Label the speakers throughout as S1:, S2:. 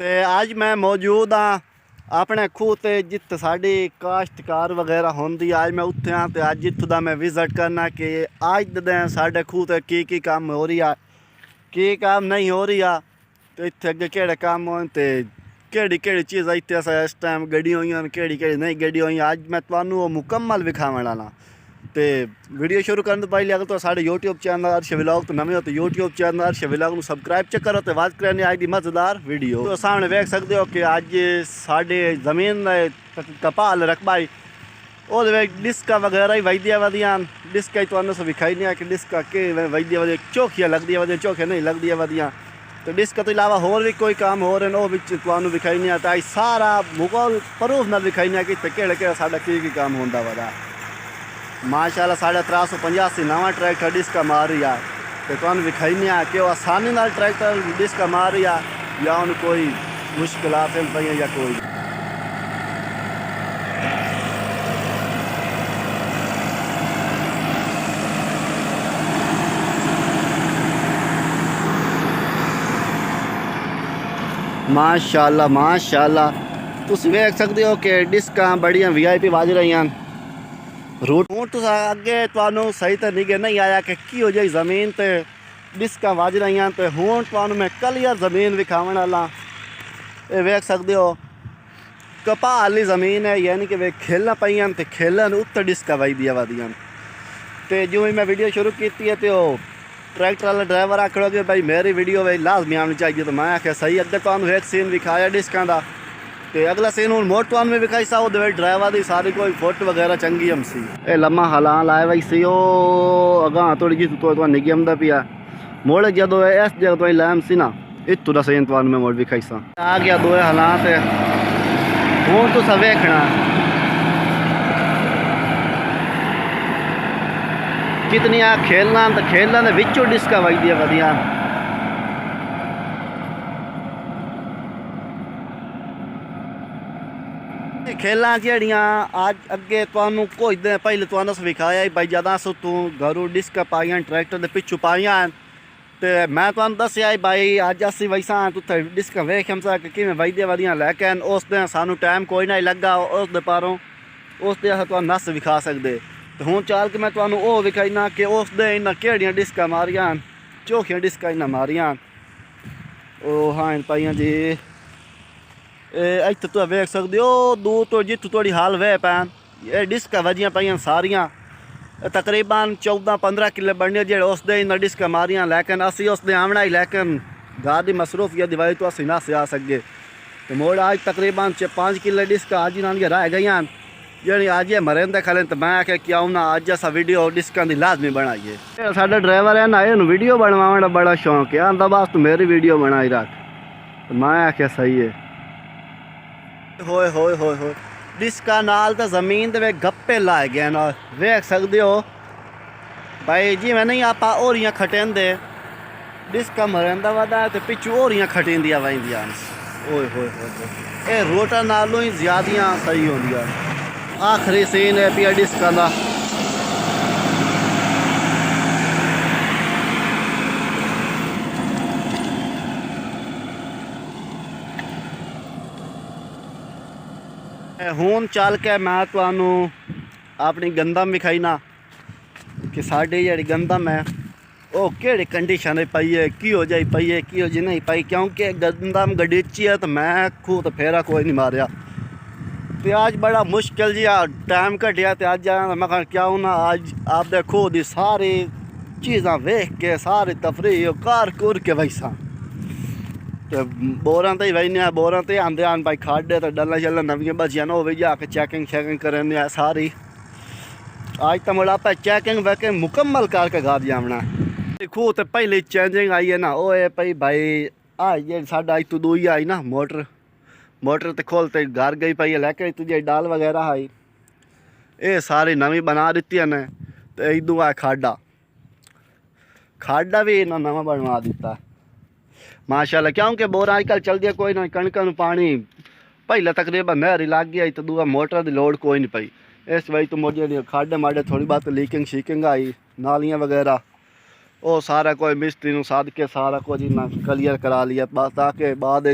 S1: ਤੇ ਅੱਜ ਮੈਂ ਮੌਜੂਦ ਹਾਂ ਆਪਣੇ ਖੂਹ ਤੇ ਜਿੱਥੇ ਸਾਡੀ ਕਾਸ਼ਤਕਾਰ ਵਗੈਰਾ ਹੁੰਦੀ। ਅੱਜ ਮੈਂ ਉੱਥੇ ਹਾਂ ਤੇ ਅੱਜ ਇੱਥੋਂ ਦਾ ਮੈਂ ਵਿਜ਼ਿਟ ਕਰਨਾ ਕਿ ਅੱਜ ਦੇ ਦਿਨ ਸਾਡੇ ਖੂਹ ਤੇ ਕੀ ਕੰਮ ਹੋ ਰਹੀ ਆ, ਕੀ ਕੰਮ ਨਹੀਂ ਹੋ ਰਹੀ ਆ, ਤੇ ਇੱਥੇ ਅੱਗੇ ਕਿਹੜੇ ਕੰਮ ਹੋਣ ਤੇ ਕਿਹੜੀ ਚੀਜ਼ਾਂ ਇੱਥੇ ਇਸ ਟਾਈਮ ਗੱਡੀਆਂ ਹੋਈਆਂ, ਕਿਹੜੀ ਨਹੀਂ ਗੱਡੀਆਂ ਹੋਈਆਂ। ਅੱਜ ਮੈਂ ਤੁਹਾਨੂੰ ਉਹ ਮੁਕੰਮਲ ਵਿਖਾਉਣ ਵਾਲਾ। ਤੇ ਵੀਡੀਓ ਸ਼ੁਰੂ ਕਰਨ ਤੋਂ ਪਹਿਲੇ ਅगर ਤੁਸੀਂ ਸਾਡੇ YouTube ਚੈਨਲ ਅਰਸ਼ ਵਲੌਗ ਤੋਂ ਨਵੇਂ ਹੋ ਤਾਂ YouTube ਚੈਨਲ ਅਰਸ਼ ਵਲੌਗ ਨੂੰ ਸਬਸਕ੍ਰਾਈਬ ਚ ਕਰੋ ਤੇ ਬਾਤ ਕਰਨੀ ਅੱਜ ਦੀ ਮਜ਼ੇਦਾਰ ਵੀਡੀਓ। ਤੁਸੀਂ ਸਾਹਮਣੇ ਵੇਖ ਸਕਦੇ ਹੋ ਕਿ ਅੱਜ ਸਾਡੇ ਜ਼ਮੀਨ ਦਾ ਕਪਾਲ ਰਕਬਾ ਉਹਦੇ ਵਿੱਚ ਡਿਸਕਾਂ ਵਗੈਰਾ ਹੀ ਵਜਦੀਆਂ ਵਧੀਆਂ। ਡਿਸਕਾਂ ਤੁਹਾਨੂੰ ਸਭ ਵਿਖਾਈ ਨਹੀਂ ਆ ਕਿ ਡਿਸਕਾਂ ਕਿਵੇਂ ਵਜਦੀਆਂ ਵਧੀਆ, ਚੌਖੀਆਂ ਲੱਗਦੀਆਂ ਵਧੀਆ, ਚੌਖੀਆਂ ਨਹੀਂ ਲੱਗਦੀਆਂ ਵਧੀਆ। ਤੇ ਡਿਸਕ ਤੋਂ ਇਲਾਵਾ ਹੋਰ ਵੀ ਕੋਈ ਕੰਮ ਹੋ ਰਹੇ ਨੇ ਉਹ ਵਿੱਚ ਤੁਹਾਨੂੰ ਵਿਖਾਈ ਨਹੀਂ ਆ। ਤਾਂ ਅੱਜ ਸਾਰਾ ਮੁਕੰਮਲ ਪ੍ਰੂਫ ਨਾਲ ਵਿਖਾਈ ਨਹੀਂ ਆ ਕਿ ਕਿਹੜਾ ਸਾਡਾ ਕੀ ਕੰਮ ਹੁੰਦਾ ਵਾ। ਮਾਸ਼ਾਅੱਲਾ 350 ਨਵਾਂ ਟਰੈਕਟਰ ਡਿਸਕਾ ਮਾਰ ਰਹੀ ਆ ਤੇ ਤੁਹਾਨੂੰ ਵਿਖਾਈ ਨਹੀਂ ਆ ਕਿ ਉਹ ਆਸਾਨੀ ਨਾਲ ਟਰੈਕਟਰ ਡਿਸਕਾ ਮਾਰ ਰਹੀ ਆ ਜਾਂ ਉਹਨੂੰ ਕੋਈ ਮੁਸ਼ਕਿਲਾਤ ਪਈਆਂ ਜਾਂ ਕੋਈ। ਮਾਸ਼ਾਅੱਲਾ ਤੁਸੀਂ ਵੇਖ ਸਕਦੇ ਹੋ ਕਿ ਡਿਸਕਾਂ ਬੜੀਆਂ VIP ਵੱਜ ਰਹੀਆਂ। रूट हूँ तो अगे तो सही तरीके नहीं आया कि की हो जाए जमीन ते डिस्का वज रही तो हूँ तो मैं क्लियर जमीन विखावन वाला। ये वेख सकते हो कपा वाली जमीन है, यानी कि वे खेलना पाइयां तो खेलन उत्तर डिस्का वजदियाँ वधियां। तो जो ही मैं वीडियो शुरू की है तो ट्रैक्टर वाला ड्राइवर आखो कि भाई मेरी वीडियो भाई लाजमी आनी चाहिए। तो मैं आख्या सही अगे तो एक सीन विखाया डिस्कां का ਤੇ ਅਗਲਾ ਸੀਨ ਹੁਣ ਮੋਟ ਤੁਹਾਨੂੰ ਵਿਖਾਈ ਸਾ ਉਹਦੇ ਵਿੱਚ ਡਰਾਈਵਰ ਦੀ ਸਾਰੀ ਕੋਈ ਫੁੱਟ ਵਗੈਰਾ ਚੰਗੀ ਹਮ ਸੀ। ਇਹ ਲੰਮਾ ਹਲਾਂ ਲਾਇਆ ਵਈ ਸੀ ਉਹ ਅਗਾਂ ਥੋੜੀ ਜਿਹੀ ਤੋਂ ਨਿੱਗੀ ਆਉਂਦਾ ਪਿਆ ਮੋੜ ਜਦੋਂ ਇਸ ਜਗ੍ਹਾ ਤੋਂ ਲਾਮ ਸੀ ਨਾ ਇੱਥੋਂ ਦਾ ਸੀਨ ਤੁਹਾਨੂੰ ਮੈਂ ਮੋੜ ਵਿਖਾਈ ਸਾ ਆ ਗਿਆ ਦੋ ਹਾਲਾਤ। ਹੁਣ ਤੁਸੀਂ ਵੇਖਣਾ ਕਿਤਨੀਆਂ ਖੇਲਾਂ ਤੇ ਖੇਲਾਂ ਦੇ ਵਿੱਚੋਂ ਡਿਸਕਾ ਵਜਦੀਆਂ ਵਧੀਆ। खेलां जड़ियाँ अज अगे तुहानू कुछ दिन पहले तुहानू विखाया भाई जदा तू घरों डिस्क पाइयां ट्रैक्टर के पिछू पाइयां तो मैं तुहानू दस्या भाई अज असी वैसा उत्थे डिस्क वेख सा कि किवें वजदियां वधियां, लेकिन उस दिन सानू टाइम कोई नहीं लगा उस दे पारों उस दिन तुहानू नस विखा सकते। तो हुण चल के मैं तुहानू वो विखाईना कि उस दिन इन्हां किहड़ियां डिस्कां मारियां, चौखियां डिस्कां इन्हां मारियां। ओ हाँ पाइयां जी ਇੱਥੇ ਤੁਸੀਂ ਵੇਖ ਸਕਦੇ ਹੋ ਦੂਰ ਤੋਂ ਜਿੱਥੋਂ ਤੁਹਾਡੀ ਹਾਲ ਵੇ ਪੈਣ ਇਹ ਡਿਸਕਾਂ ਵਜੀਆਂ ਪਈਆਂ ਸਾਰੀਆਂ ਤਕਰੀਬਨ 14-15 ਕਿੱਲੇ ਬਣਨੇ ਜਿਹੜੇ ਉਸ ਦੇ ਇਹਨਾਂ ਡਿਸਕਾਂ ਮਾਰੀਆਂ। ਲੇਕਿਨ ਅਸੀਂ ਉਸ ਦੇ ਆਉਣਾ ਹੀ ਲੇਕਿਨ ਘਰ ਦੀ ਮਸਰੂਫੀਅਤ ਦੀ ਵਜ੍ਹਾ ਤੋਂ ਅਸੀਂ ਨਾ ਸਿਆ ਸਕੇ। ਤੇ ਮੋੜ ਅੱਜ ਤਕਰੀਬਨ 5 ਕਿੱਲੇ ਡਿਸਕਾਂ ਅੱਜ ਇਹਨਾਂ ਦੀਆਂ ਰਹਿ ਗਈਆਂ ਜਿਹੜੀ ਅੱਜ ਇਹ ਮਰਿੰਦੇ ਖਲੇ। ਤੇ ਮੈਂ ਆਖਿਆ ਕਿ ਆਉਂ ਨਾ ਅੱਜ ਅਸਾਂ ਵੀਡੀਓ ਡਿਸਕਾਂ ਦੀ ਲਾਜ਼ਮੀ ਬਣਾਈਏ। ਸਾਡਾ ਡਰਾਈਵਰ ਹੈ ਨਾ ਇਹਨੂੰ ਵੀਡੀਓ ਬਣਵਾਉਣ ਦਾ ਬੜਾ ਸ਼ੌਂਕ ਹੈ, ਆਂਦਾ ਬਸ ਤੂੰ ਮੇਰੀ ਵੀਡੀਓ ਬਣਾਈ ਰੱਖ। ਤੇ ਮੈਂ ਆਖਿਆ ਸਹੀ ਹੈ। ਹੋਏ ਹੋਏ ਹੋਏ ਹੋਏ ਡਿਸਕਾਂ ਨਾਲ ਤਾਂ ਜ਼ਮੀਨ ਦੇ ਵਿੱਚ ਗੱਪੇ ਲਾਏ ਗਏ ਨਾ ਵੇਖ ਸਕਦੇ ਹੋ ਭਾਈ ਜਿਵੇਂ ਨਹੀਂ ਆਪਾਂ ਹੋਰੀਆਂ ਖਟਿੰਦੇ ਡਿਸਕਾਂ ਮਰਿੰਦਾ ਵਦਾ ਤੇ ਪਿੱਛੋਂ ਹੋਰੀਆਂ ਖਟਿੰਦੀਆਂ ਵੈਂਦੀਆਂ। ਓਏ ਹੋਏ ਹੋਏ ਇਹ ਰੋਟਾ ਨਾਲੋਂ ਹੀ ਜ਼ਿਆਦੀਆਂ ਸਹੀ ਹੁੰਦੀਆਂ। ਆਖਰੀ ਸੀਨ ਹੈ ਪਿਆ ਡਿਸਕਾਂ ਦਾ। ਹੁਣ ਚੱਲ ਕੇ ਮੈਂ ਤੁਹਾਨੂੰ ਆਪਣੀ ਗੰਦਮ ਵਿਖਾਈਨਾ ਕਿ ਸਾਡੀ ਜਿਹੜੀ ਗੰਦਮ ਹੈ ਉਹ ਕਿਹੜੀ ਕੰਡੀਸ਼ਨ ਵਿੱਚ ਪਈ ਹੈ, ਕੀ ਹੋ ਜਾਈ ਪਈ ਹੈ, ਕੀ ਹੋ ਜੀ ਨਹੀਂ ਪਈ। ਕਿਉਂਕਿ ਗੰਦਮ ਗਡੀਚੀ ਹੈ ਤਾਂ ਮੈਂ ਖੂਹ ਤਾਂ ਫੇਰਾ ਕੋਈ ਨਹੀਂ ਮਾਰਿਆ। ਤੇ ਅੱਜ ਬੜਾ ਮੁਸ਼ਕਿਲ ਜਿਹਾ ਟਾਈਮ ਕੱਢਿਆ ਤੇ ਅੱਜ ਮੈਂ ਕਿਹਾ ਕਿਉਂ ਨਾ ਅੱਜ ਆਪਦੇ ਖੂਹ ਦੀ ਸਾਰੀ ਚੀਜ਼ਾਂ ਵੇਖ ਕੇ ਸਾਰੀ ਤਫਰੀਹ ਕਾਰ ਕੁਰ ਕੇ ਵੈਸਾ ਤੇ ਬੋਰਾਂ ਤੇ ਹੀ ਵਜਨੇ ਬੋਰਾਂ ਤੇ ਆਂਦੇ ਆਣ ਭਾਈ ਖਾਡੇ ਤੇ ਡੱਲਾਂ ਸ਼ੱਲਾਂ ਨਵੀਆਂ ਬਚੀਆਂ ਨਾ ਉਹ ਵੀ ਜਾ ਕੇ ਚੈਕਿੰਗ ਕਰਨ ਆ ਸਾਰੀ। ਅੱਜ ਤਾਂ ਮੁੜਾ ਆਪਾਂ ਚੈਕਿੰਗ ਵੈਕਿੰਗ ਮੁਕੰਮਲ ਕਰਕੇ ਘਰ ਜਾਵਣਾ। ਖੂਹ ਤੇ ਪਹਿਲੇ ਚੇਂਜਿੰਗ ਆਈ ਹੈ ਨਾ ਉਹ ਇਹ ਪਈ ਭਾਈ ਆ ਜਿਹੜੀ ਸਾਡਾ ਅੱਜ ਤੋਂ ਦੂਈ ਆਈ ਨਾ ਮੋਟਰ ਤੇ ਖੋਲ ਤੇ ਘਰ ਗਈ ਪਈ ਹੈ, ਲੇਕਿਨ ਤੁਝੇ ਡਾਲ ਵਗੈਰਾ ਆਈ ਇਹ ਸਾਰੀ ਨਵੀਂ ਬਣਾ ਦਿੱਤੀਆਂ ਨੇ। ਤੇ ਇਦੋਂ ਆ ਖਾਡਾ ਵੀ ਇਹਨਾਂ ਨਵਾਂ ਬਣਵਾ ਦਿੱਤਾ माशाल्लाह। क्योंकि बोरा अजकल चलदियां कोई ना कणकां नूं पानी पहले तकरीबन नहर लग गया तो दूआ मोटर की लोड़ कोई नहीं पई। इस वजह तो मुझे खाडे माडे थोड़ी बहुत लीकिंग शीकिंग आई नालियां वगैरह वो सारा कोई मिस्त्री नूं सद के सारा कुछ इन्ना क्लीयर करा लिया ताकि बाद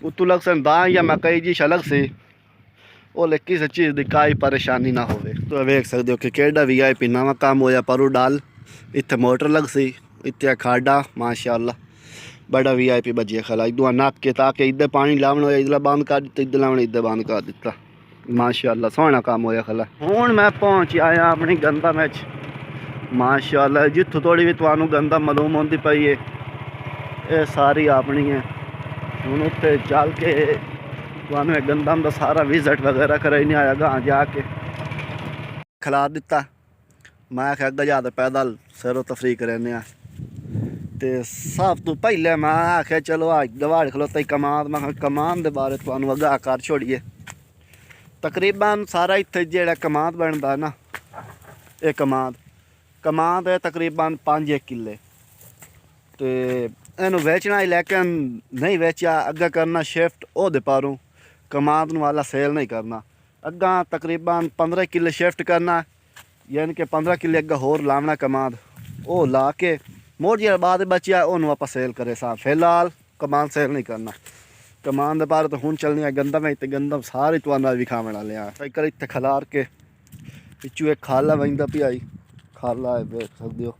S1: اتو لگ سن داں یا مکئی جی شلگ سی وہ لے کسی چیز دی کوئی پریشانی نہ ہوئے. تو ویکھ سکتے ہو کہ کیڈا وی آئی پی نواں کام ہویا پرو ڈال. اتنے موٹر لگ سی اتنے کھاڈا ماشاء اللہ بڑا وی آئی پی بجے کھلا ادو نپ کے تاکہ ادھر پانی لاؤن ہوا ادھر بند کر دیتا ادھر لاؤن ادھر بند کر دیتا. ماشاء اللہ سوہنا کام ہویا کھلا. ہوں میں پہنچ آیا اپنی گندم وچ ماشاء اللہ جتوں تھوڑی بھی تمہیں گندم معلوم ہوتی پئی ہے یہ ساری اپنی ہے. ہوں اتنے چل کے تمہیں گندم کا سارا وزٹ وغیرہ کرائی نہیں آیا گاں جا کے کھلا دیتا. میں آخیا اگا جا پیدل سیر و تفریح کرنے تے سب تو پہلے میں آخیا چلو اج دواڑ کھلوتا کمان میں کمان دے بارے تمہیں آگاہ کر چھوڑیے. تقریباً سارا اتنے جہاں کماد بنتا نا یہ کماد ہے تقریباً 5 کلے تو یہ ویچنا ہی لیکن نہیں ویچیا اگا کرنا شفٹ وہ دے پاروں کماد والا سیل نہیں کرنا اگاں تقریباً 15 کلے شفٹ کرنا یعنی کہ 15 کلے اگا ہور لاونا کماد وہ لا کے موڑ جہاں بعد بچیا وہ آپ سیل کرے سا. فی الحال کماد سیل نہیں کرنا. کمان دے پار تو ہوں چلنی ہے گندم ہے گندم ساری تمہیں بھی کھاون والے ہیں. سائیکل اتنے کھلار کے پچھو ایک کھالا بنتا پیا کھالا ہے دیکھ سکتے ہو.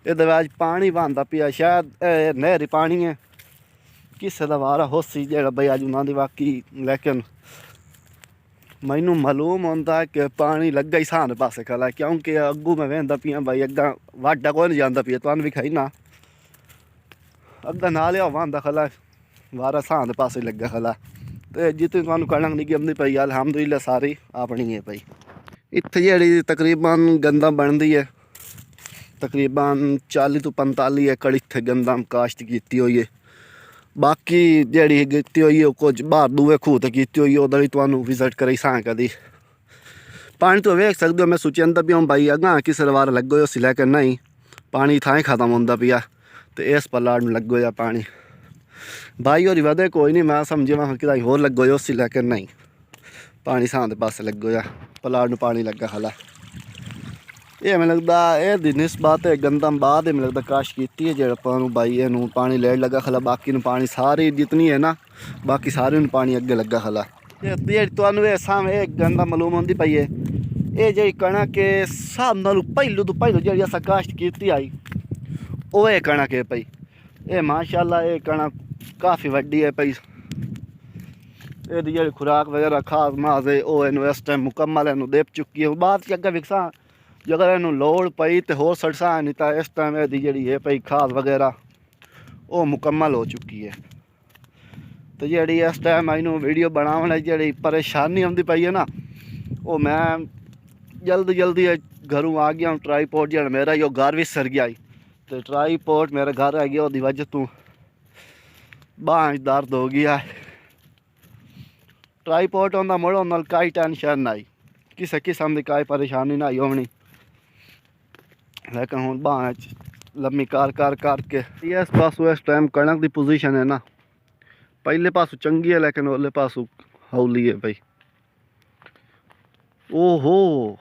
S1: یہ اج پانی بنتا پیا شاید نہری پانی ہے کسے دا وارا ہو سی جہاں بھائی اج انہوں دی واقعی لیکن مینوں معلوم ہوتا ہے کہ پانی لگا ہی سان پاسے کھلا کیونکہ اگوں میں وہدا پیا بھائی اگاں واڈا کوئی نہیں جانا پیا تمہیں بھی کھائی نہ اگاں نالیا ہوا کھلا وارا سان پاسے لگا کھلا. تو جتنی تمہیں کنک نگم دی پئی الحمدللہ ساری اپنی ہے پئی. اتنے جہی تقریباً گندم بنتی ہے تقریباً 40 تو 45 ایکڑ اتنے گندم کاشت کیتی ہوئی ہے. باقی جیڑی کیتی ہوئی ہے کچھ باہر دوے خوہ تے کیتی ہوئی ہے ادھر ہی تمہیں وزٹ کرائی ساں کدی. پانی تو ویکھ سکتے ہو میں سوچتا پیا ہوں بھائی اگاں کسی وار لگو اسی لیکن نہیں پانی تھائیں ختم ہوتا پیا تو اس پلاٹ میں لگو جا پانی بھائی ہوری ودے کوئی نہیں میں سمجھے وہاں کتائی ہور لگو اسی لیکن نہیں پانی سان دے پاسے لگو جا پلاٹ میں پانی لگا کھلا. یہ میں لگتا یہ نسبت گندم بعد میں لگتا کاشت کیتی ہے جہاں بھائی یہ پانی لیٹ لگا کھلا باقی پانی ساری جتنی ہے نا باقی سارے پانی اگے لگا کھلا. جی تمہیں سامنے گندم معلوم ہوتی پئی ہے یہ جی کنک سب نالوں پہلو تو پہلو جی اصل کاشت کیتی آئی وہ کنک ہے پئی. یہ ماشاء اللہ یہ کنک کافی وڈی ہے پئی. یہ جی خوراک وغیرہ کھاد ماز ہے وہ اس ٹائم مکمل ہے دے چکی ہے. بعد اگے وکساں جی اگر یہ لوڑ پئی تو ہو سڑساں نہیں تو اس ٹائم یہ جی ہے پئی کھاد وغیرہ وہ مکمل ہو چکی ہے. تو جی اس ٹائم اینوں ویڈیو بناؤ جی پریشانی آتی پئی ہے نا وہ میں جلدی گھروں آ گیا ہوں. ٹرائی پورٹ جہاں میرا ہی وہ گھر بھی سر گیا تو ٹرائی پورٹ میرے گھر آ گیا وہ وجہ تو باں درد ہو گیا. ٹرائی پورٹ ہوتا مڑ نال کوئی ٹینشن نہ آئی کسی قسم کی کوئی پریشانی نہ آئی ہونی لیکن ہوں باں لمبی کر کے اس پاسوں اس ٹائم کنک دی پوزیشن ہے نا پہلے پاسوں چنگی ہے لیکن اگلے پاسوں ہولی ہے بھائی. او ہو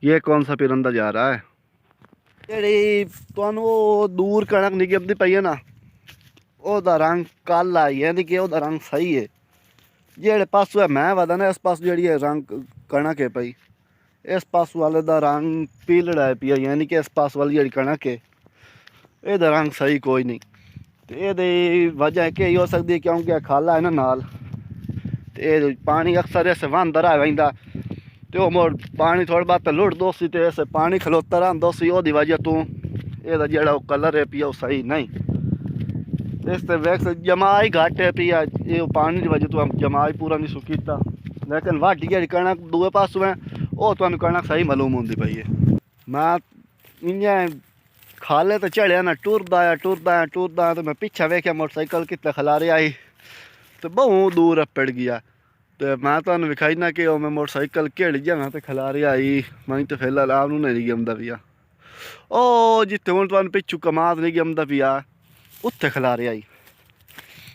S1: یہ کون سا پرندہ جا رہا ہے جی تمہیں دور کنک نگمتی پئی ہے نا وہ رنگ کل آئی یعنی کہ وہ رنگ صحیح ہے. جہے پاسوں ہے میں ودا نا اس پاس جی رنگ کنک ہے پئی اس پاسوں والے دا رنگ پیلڑا ہے پیا یعنی کہ اس پاس والی جی کنک ہے یہ رنگ صحیح کوئی نہیں. تو یہ وجہ کہ ہو سکتی ہے کیونکہ کھالا ہے نا نال تو یہ پانی اکثر اس وہاں رہا وہدا تو وہ مڑ پانی تھوڑا بہت لڑ دو سی تو اس پانی کھلوتا رہتا سی وہ وجہ تو یہ جڑا وہ کلر ہے پیا وہ صحیح نہیں. اس سے ویکس جما ہی گھٹ ہے پیا یہ پانی کی وجہ تو جما ہی پورا نہیں سکیتا لیکن واڈی جی کنک دوے پاسوں ہے وہ تمہیں کنک صحیح معلوم ہوتی پئی ہے. میں انہیں کھالے تو چڑھیا نا ٹردا تو میں پیچھے ویکھیا موٹر سائیکل کتنے کھلارے آئی تو بہت دور اپڑ گیا. تو میں تمہیں وکھائی نہ کہ میں موٹر سائیکل کہڑی جگہ تے کھلارے آئی میں تو فی الحال آپ نہیں گمتا پیا او جتنے ہوں تمہیں پچھو کماد نہیں گمتا پیا اتنے کھلارے آئی.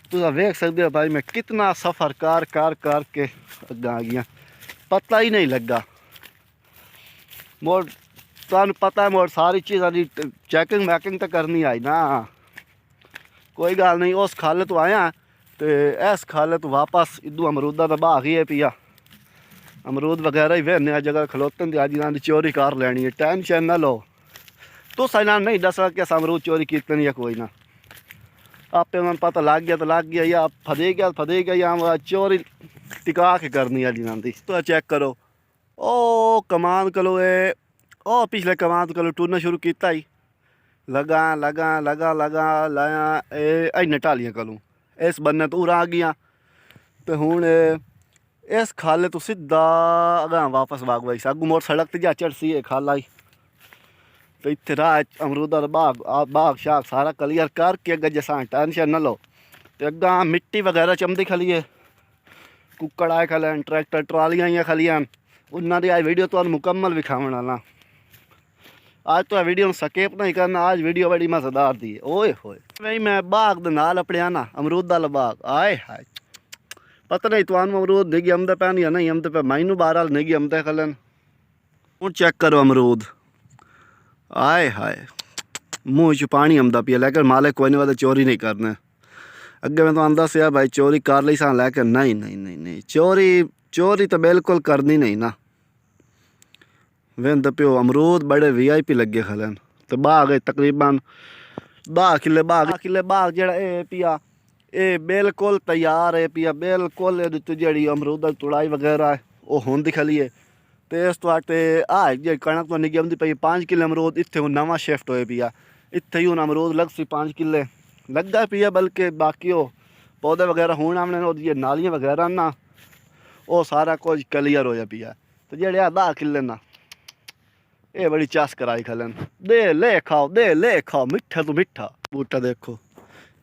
S1: تو ویکھ سکتے ہو بھائی میں کتنا سفر کر کے اگاں آ گیا پتہ ہی نہیں لگا. موڑ تمہیں پتہ ہے موڑ ساری چیزاں کی چیکنگ ویکنگ تو کرنی آئی نا کوئی گل نہیں اس کھل تو آیا تو اس کھالے تو واپس ادو امرودہ کا باغ ہی ہے پیا امرود وغیرہ ہی وہنے جگہ کھلوتن دی اج انہاں دی چوری کر لینی ہے ٹینشن نہ لو تو سائنا نہیں دسا کہ اس امرود چوری کیتے نہیں کوئی نہ آپ انہوں پتہ لگ گیا یا پھدے گیا یا چوری ٹکا کے کرنی ہے جنہاں دی تو چیک کرو او کمان کلو ہے او پچھلے کمان کلو ٹورنا شروع کیتا ہی لگا لایا این ٹالیاں کلوں اس بننے تو آ گیا تو ہوں اس کھالے تو سیدھا اگاں واپس باغ بائی اگوں موٹر سڑک تے جا چڑسی ہے کھالا ہی تو اتنے راہ امرودہ کا باغ شاغ سارا کلیئر کر کے اگے جساں ٹینشن نہ لو تو اگاں مٹی وغیرہ چمدی کھلی ہے ککڑ آئے کھلے ٹریکٹر ٹرالیاں آئی کھلیاں انہاں دی آج ویڈیو تو مکمل وکھاون والا آج تو ویڈیو سکیپ نہیں کرنا آج ویڈیو بڑی مزیدار دی اوئے ہوئے میں باغ دے نال اپنے نا امرود دا باغ آئے ہائے پتہ نہیں تو امرود نگی آمدے پہ یا نہیں آمدے پہ مینوں بہرحال نگی آمدے کھلن ہوں چیک کرو امرود آئے ہائے منہ چ پانی آمدا پیا لیکن مالک کوئی نہیں چوری نہیں کرنا اگے میں تو آندا سیا بھائی چوری کر لی سا لیکن نہیں چوری تو بالکل کرنی نہیں نا وند پیو امرود بڑے وی آئی پی لگے کھلن تو باغ تقریباً 10 کلے باغ جڑا اے پیا اے بالکل تیار ہے پیا بالکل جڑی امرود توڑائی وغیرہ ہے وہ ہوندی کھلی ہے تو اس تو جی کنک تو نگی آمدی پئی 5 کلے امرود اتنے ہوں نواں شفٹ ہوئے پیا اتنے ہی ہوں امرود لگ سی 5 کلے لگا پیا بلکہ باقی وہ پودے وغیرہ ہون آمنے وہ نالیاں وغیرہ نا وہ سارا کچھ کلیئر ہو جا پیا تو جڑے 10 کلے نا یہ بڑی چاس کرائی کھلن دے لے کھاؤ میٹھا تو میٹھا بوٹا دیکھو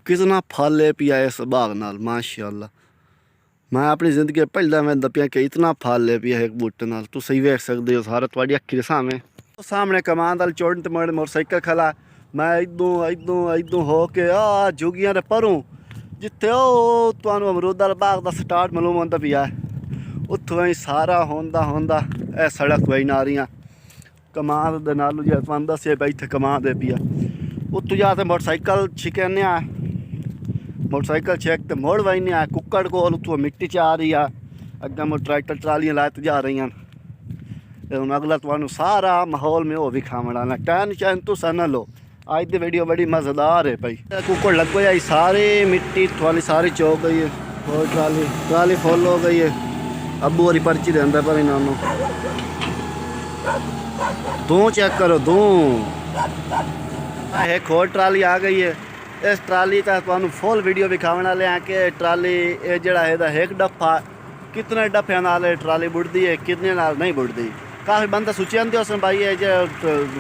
S1: کتنا پھل ہے پیا اس باغ نال ماشاءاللہ میں اپنی زندگی پہلا میں دپیا کہ اتنا پھل ہے پیا ایک بوٹے نال تو صحیح ویکھ سکدے ہو سارا تواڈی اکھی دے سامنے کمان دل چوڑن تے موٹر سائیکل کھلا میں ادوں ہو کے جھگیاں دے پروں جتھے او تانوں امرود دا باغ دا سٹارٹ معلوم ہوندا پیا اتھوں ہی سارا ہوندا اے سڑک وہی ناریاں کمان دے نالو جی تانوں دسیا بھائی اتھے کمان دے پیا اتو جا تے موٹر سائیکل چھکنے موٹر سائیکل چھک تے موڑ وائنے ککڑ کول اتو مٹی چ آ رہی ہے اگے میں ٹریکٹر ٹرالیاں لائے جا رہی ہیں ہوں اگلا تمہیں سارا ماحول میں وہ وکھاون والا ٹینشن تساں نہ لو اج دی ویڈیو بڑی مزیدار ہے بھائی ککڑ لگ گئی ساری مٹی تھوڑی ساری چوک گئی ہے اور ٹرالی فل ہو گئی ہے ابو والی پرچی دے اندر پر انہوں دوں چیک کرو دوں ایک اور ٹرالی آ گئی ہے اس ٹرالی کا تمہیں فل ویڈیو وکھاون والے ہیں کہ ٹرالی یہ جڑا ہے ایک ڈفا کتنے ڈفے نال ٹرالی بڑھتی ہے کتنے نال نہیں بڑھتی کافی بندے سوچے ہوتے اس بھائی یہ جو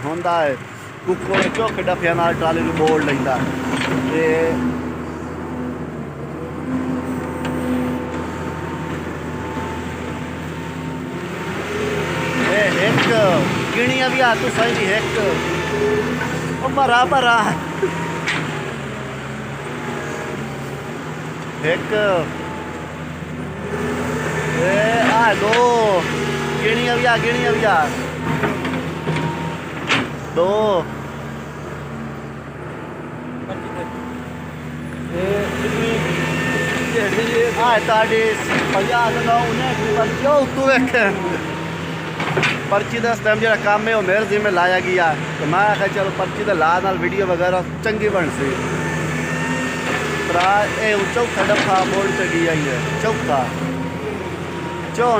S1: ہوتا ہے ککڑ چوکھے ڈفے نال ٹرالی نو بوڑ لینا ایک گنیاں بھی آ تو صحیح ایک برابر ایک دو گنیاں بھی آ دو پرچی کا ٹائم جا کام ہے وہ میرے ذمہ لایا گیا تو میں آخیا چلو پرچی کے لا نال ویڈیو وغیرہ چنگی بن سی چوتھا ڈفا موڑ پہ گیا ہی ہے چوتھا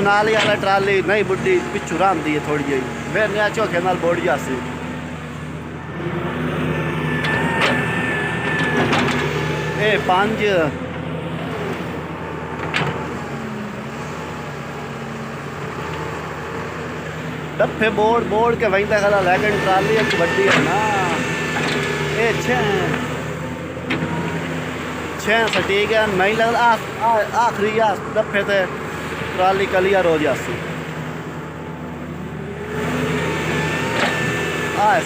S1: نالی والا ٹرالی نہیں بڈی پچھو رہی ہے تھوڑی جی میرے نیا چوکھے نال بوڑ جا سی اے 5 ڈفے بوڑ کے وہیں کھلا لیکن ٹرالی ایک بڑی ہے نا یہ 6 سٹیک ہے نہیں لگتا آخری ڈفے تے ٹرالی کلیئر ہو جاسی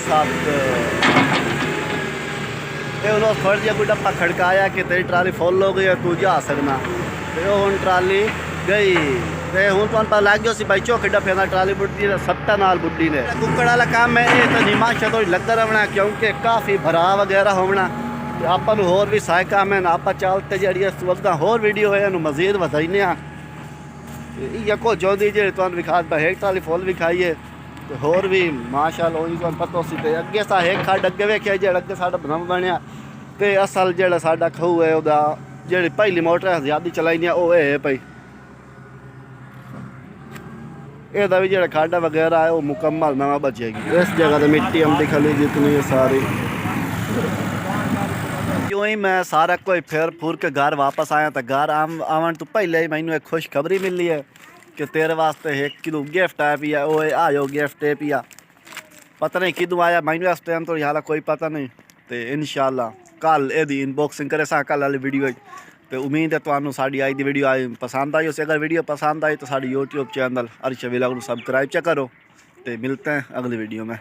S1: 7 یہ انہوں تھوڑا جہا کوئی ڈپا کھڑکایا کہ تیری ٹرالی فل ہو گئی ہے تو جا سکنا تو ہوں ٹرالی گئی ہوں تمہیں پتا لگ گیا سی بھائی چوکھے ڈفے نال ٹرالی بڑھتی ہے 7 نال بڑھی نے ککڑ والا کام ہے یہ تو نماشا تو لگتا رہنا کیونکہ کافی بھرا وغیرہ ہونا ਤੇ ਆਪਾਂ ਨੂੰ ਹੋਰ ਵੀ ਸਾਇ ਕੰਮ ਹੈ ਨਾ, ਆਪਾਂ ਚੱਲ ਤੇ ਜਿਹੜੀ ਇਸ ਤੋਂ ਅੱਗਾ ਹੋਰ ਵੀਡੀਓ ਹੈ ਇਹਨੂੰ ਮਜ਼ੀਦ ਵਧਾਈਨੇ ਆ। ਇਹ ਕੋ ਚਾਹੁੰਦੀ ਜਿਹੜੇ ਤੁਹਾਨੂੰ ਵਿਖਾ ਦਿੱਤਾ ਹੇਠ ਵਾਲੀ ਫੁੱਲ ਵੀ ਖਾਈਏ ਤੇ ਹੋਰ ਵੀ ਮਾਸ਼ਾਅੱਲਾ ਉਹੀ ਤੁਹਾਨੂੰ ਪਤਾ ਸੀ। ਤੇ ਅੱਗੇ ਸਾ ਹੇਠ ਖੱਡ ਅੱਗੇ ਵੇਖਿਆ ਜਿਹੜਾ ਅੱਗੇ ਸਾਡਾ ਬ੍ਰਹਮ ਬਣਿਆ ਤੇ ਅਸਲ ਜਿਹੜਾ ਸਾਡਾ ਖੂਹ ਹੈ ਉਹਦਾ ਜਿਹੜੀ ਪਹਿਲੀ ਮੋਟਰ ਜ਼ਿਆਦਾ ਚਲਾਈਆਂ ਉਹ ਇਹ ਪਈ, ਇਹਦਾ ਵੀ ਜਿਹੜਾ ਖਾਡਾ ਵਗੈਰਾ ਹੈ ਉਹ ਮੁਕੰਮਲ ਨਵਾਂ ਬਚੇਗੀ। ਇਸ ਜਗ੍ਹਾ ਤੇ ਮਿੱਟੀ ਆਮਦੀ ਖਲੀ ਜਿਤਨੀ ਹੈ ਸਾਰੀ। ਜਿਉਂ ਹੀ ਮੈਂ ਸਾਰਾ ਕੋਈ ਫਿਰ ਫੁਰ ਕੇ ਘਰ ਵਾਪਸ ਆਇਆ ਤਾਂ ਘਰ ਆਉਣ ਤੋਂ ਪਹਿਲੇ ਹੀ ਮੈਨੂੰ ਇੱਕ ਖੁਸ਼ਖਬਰੀ ਮਿਲੀ ਹੈ ਕਿ ਤੇਰੇ ਵਾਸਤੇ ਇੱਕ ਕਿਦੋਂ ਗਿਫਟ ਆਇਆ ਪਿਆ। ਉਹ ਆਇਓ ਗਿਫਟ ਹੈ ਪਿਆ, ਪਤਾ ਨਹੀਂ ਕਿਦੋਂ ਆਇਆ ਮੈਨੂੰ ਇਸ ਟਾਈਮ ਤੋਂ ਹਾਲਾ ਕੋਈ ਪਤਾ ਨਹੀਂ। ਤੇ ਇਨਸ਼ਾਅੱਲਾ ਕੱਲ ਇਹਦੀ ਇਨਬॉक्सिंग करे सा कल वाली वीडियो। तो उम्मीद है ਤੁਹਾਨੂੰ ਸਾਡੀ ਅੱਜ ਦੀ ਵੀਡੀਓ पसंद आई। उसे अगर वीडियो पसंद आई तो साड़ी यूट्यूब चैनल अर्श व्लॉग सब्सक्राइब करो। तो मिलते हैं अगली वीडियो में।